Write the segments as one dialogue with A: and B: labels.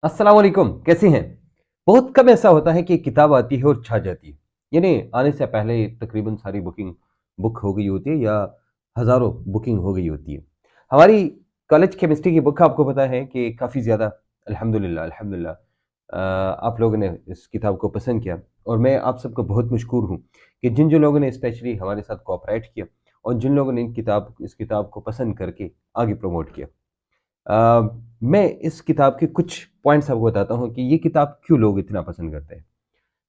A: अस्सलाम वालेकुम, कैसे हैं? बहुत कम ऐसा होता है कि एक किताब आती है और छा जाती है। यानी आने से पहले तकरीबन सारी बुक हो गई होती है या हज़ारों बुकिंग हो गई होती है। हमारी कॉलेज केमिस्ट्री की बुक आपको पता है कि काफ़ी ज़्यादा अल्हम्दुलिल्लाह अल्हम्दुलिल्लाह आप लोगों ने इस किताब को पसंद किया और मैं आप सबका बहुत मशकूर हूँ कि जिन लोगों ने स्पेशली हमारे साथ कोऑपरेट किया और जिन लोगों ने इस किताब को पसंद करके आगे प्रमोट किया। मैं इस किताब के कुछ पॉइंट्स आपको बताता हूँ कि ये किताब क्यों लोग इतना पसंद करते हैं।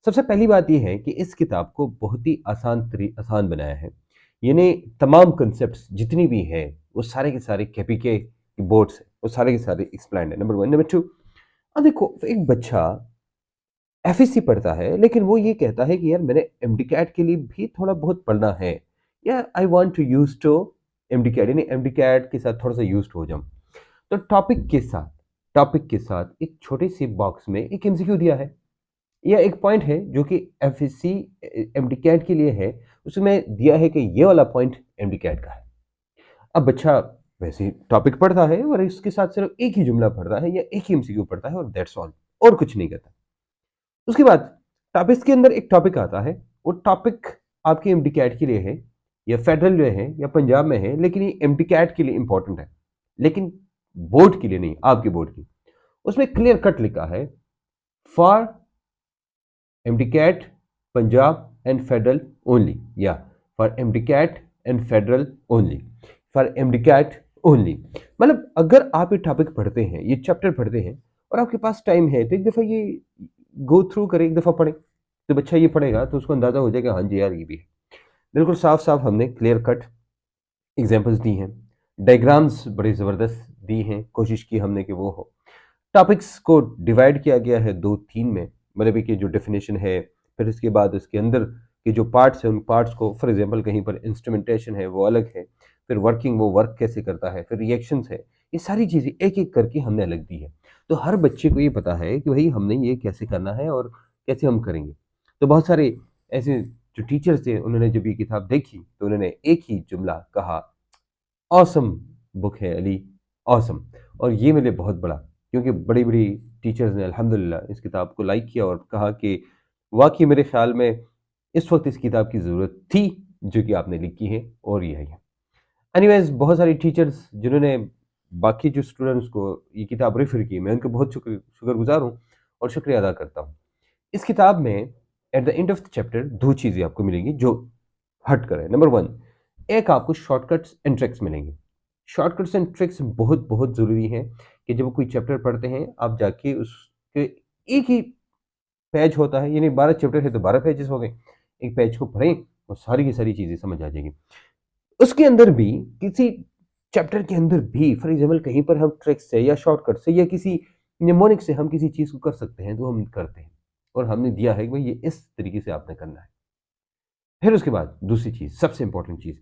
A: सबसे पहली बात ये है कि इस किताब को बहुत ही आसान बनाया है। यानी तमाम कॉन्सेप्ट्स जितनी भी हैं, वो सारे के सारे केपीके बोर्ड्स हैं, वो सारे के सारे एक्सप्लेन्ड है, नंबर 1। नंबर 2, अब देखो एक बच्चा एफएससी पढ़ता है, लेकिन वो ये कहता है कि यार मैंने एमडी-कैट के लिए भी थोड़ा बहुत पढ़ना है या I want to use to MDCAT यानी एमडी-कैट के साथ थोड़ा-सा यूज़्ड हो जाऊँ। तो टॉपिक के साथ एक छोटे से बॉक्स में एक एमसीक्यू दिया है या एक पॉइंट है जो कि एफएससी एमडी-कैट के लिए है। उसमें दिया है कि ये वाला पॉइंट एमडी-कैट का है। अब बच्चा वैसे ही टॉपिक पढ़ता है और इसके साथ सिर्फ एक ही जुमला पढ़ता है या एक ही एमसीक्यू पढ़ता है और दैट्स ऑल, और कुछ नहीं करता। उसके बाद टॉपिक्स के अंदर एक टॉपिक आता है। वो टॉपिक आपके एमडी कैट के लिए है या फेडरल में है या पंजाब में है, लेकिन ये एमडी कैट के लिए इंपॉर्टेंट है, लेकिन बोर्ड के लिए नहीं, आपके बोर्ड की। उसमें क्लियर कट लिखा है for MD CAT Punjab and federal only या for MD CAT and federal only, for MD CAT only. मतलब अगर आप ये टॉपिक पढ़ते हैं, ये चैप्टर पढ़ते हैं और आपके पास टाइम है तो एक दफ़ा ये गो थ्रू करें, एक दफ़ा पढ़ें। तो बच्चा ये पढ़ेगा तो उसको अंदाज़ा हो जाएगा, हाँ जी यार ये भी है। बिल्कुल साफ-साफ हमने क्लियर कट एग्ज़ाम्पल्स दी हैं। डायग्राम्स बड़ी ज़बरदस्त दी हैं, कोशिश की हमने कि वो हो। टॉपिक्स को डिवाइड किया गया है 2-3 में, मतलब कि जो डेफिनेशन है, फिर उसके बाद उसके अंदर के जो पार्ट्स हैं, उन पार्ट्स को फॉर एग्ज़ाम्पल कहीं पर इंस्ट्रूमेंटेशन है, वो अलग है। फिर वर्किंग वो वर्क कैसे करता है, फिर रिएक्शंस है। ये सारी चीज़ें एक-एक करके हमने अलग दी है। तो हर बच्चे को ये पता है कि भई हमने ये कैसे करना है और कैसे हम करेंगे। तो बहुत सारे ऐसे जो टीचर्स थे, उन्होंने जब ये किताब देखी, तो उन्होंने एक ही जुमला कहा, ऑसम बुक है अली, ऑसम। और ये मेरे लिए बहुत बड़ा, क्योंकि बड़ी-बड़ी टीचर्स ने अल्हम्दुलिल्लाह इस किताब को लाइक किया और कहा कि वाक़ई मेरे ख़्याल में इस वक़्त इस किताब की ज़रूरत थी, जो कि आपने लिखी है और ये है। एनीवेज़ बहुत सारी टीचर्स जिन्होंने बाकी जो स्टूडेंट्स को ये किताब रेफ़र की, मैं उनका बहुत शुक्रगुज़ार हूँ और शुक्रिया अदा करता हूँ। इस किताब में at the end of the chapter 2 चीज़ें आपको मिलेंगी जो हटकर है। नंबर 1, एक आपको शॉर्टकट्स एंड ट्रिक्स मिलेंगे। शॉर्टकट्स एंड ट्रिक्स बहुत ज़रूरी हैं कि जब कोई चैप्टर पढ़ते हैं, आप जाके उसके एक ही पेज होता है, यानी 12 चैप्टर है तो 12 पेजेज़ हो गए। एक पेज को पढ़ें और सारी की सारी चीज़ें समझ आ जाएँगी। उसके अंदर भी किसी चैप्टर के अंदर भी फॉर एग्ज़ाम्पल कहीं पर हम ट्रिक्स से या शॉर्टकट से या किसी निमोनिक से हम किसी चीज़ को कर सकते हैं, तो हम करते हैं। और हमने दिया है कि भई ये इस तरीके से आपने करना है। फिर उसके बाद दूसरी चीज़, सबसे इम्पोर्टेंट चीज़,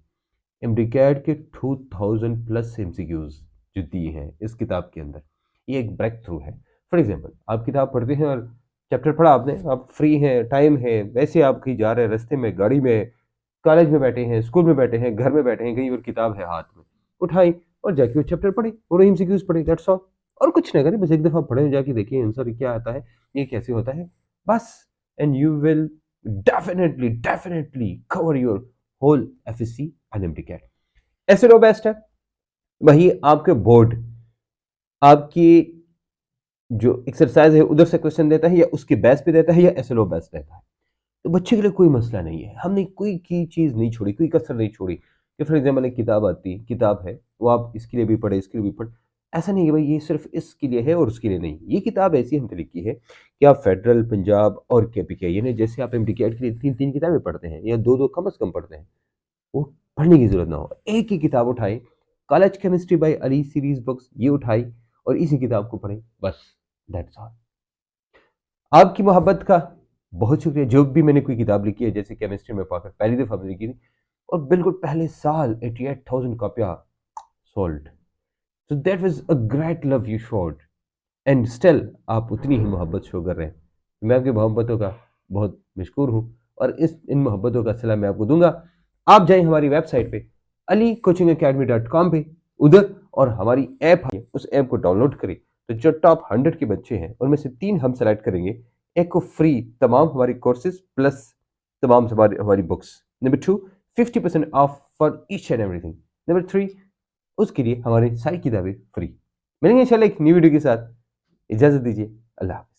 A: एमडीकैट के 2000 प्लस एमसीक्यूज़ जो दिए हैं इस किताब के अंदर, ये एक ब्रेक थ्रू है। फॉर एग्ज़ाम्पल आप किताब पढ़ते हैं और चैप्टर पढ़ा आपने, आप फ्री हैं, टाइम है, वैसे आप कहीं जा रहे हैं, रास्ते में, गाड़ी में, कॉलेज में बैठे हैं, स्कूल में बैठे हैं, घर में बैठे हैं, कहीं और किताब है हाथ में, उठाई और जाके वो चैप्टर पढ़ी और एमसीक्यूज़ पढ़े, दैट्स ऑल। और कुछ ना करें, बस एक दफ़ा पढ़ें, जाके देखिए आंसर क्या आता है, ये कैसे होता है, बस। And you will definitely cover your whole FSC and MDCAT. ऐसे लो बेस्ट है। वही आपके बोर्ड आपकी जो एक्सरसाइज है उधर से क्वेश्चन देता है या उसके बेस पे देता है या एसएलओ बेस देता है। तो बच्चे के लिए कोई मसला नहीं है। हमने कोई की चीज़ नहीं छोड़ी, कोई कसर नहीं छोड़ी कि फॉर एग्ज़ाम्पल एक किताब है, वो आप इसके लिए भी पढ़ें, इसके लिए भी पढ़ें। ऐसा नहीं है भाई ये सिर्फ़ इसके लिए है और उसके लिए नहीं। ये किताब ऐसी हमने लिखी है कि आप फेडरल, पंजाब और केपीके यानी जैसे आप एमडीकैट के लिए 3-3 किताबें पढ़ते हैं या 2-2 कम से कम पढ़ते हैं, वो पढ़ने की ज़रूरत ना हो। एक ही किताब उठाएँ, college chemistry bye Ali series books ये उठाई और इसी किताब को पढ़ें, बस दैट्स ऑल। आपकी मोहब्बत का बहुत शुक्रिया। जो भी मैंने कोई किताब लिखी है, जैसे केमिस्ट्री में पाकर पहली दफ़ा मैंने लिखी थी और बिल्कुल पहले साल 88,000 कॉपियाँ sold. So that was a great love you showed and still आप उतनी ही मोहब्बत शो कर रहे हैं। मैं आपकी मोहब्बतों का बहुत मशकूर हूँ और इन मोहब्बतों का सिला मैं आपको दूँगा। आप जाएँ हमारी वेबसाइट पे alicoachingacademy.com पे, उधर और हमारी ऐप है, उस ऐप को डाउनलोड करें। तो जो टॉप 100 के बच्चे हैं उनमें से 3 हम सेलेक्ट करेंगे, एक को फ्री तमाम हमारी कोर्सेज प्लस तमाम हमारी books. Number 2, 50% of for each and everything. Number 3, उसके लिए हमारी सारी किताबें फ्री। मिलेंगे इंशाल्लाह एक न्यू वीडियो के साथ। इजाज़त दीजिए। अल्लाह हाफ़िज़।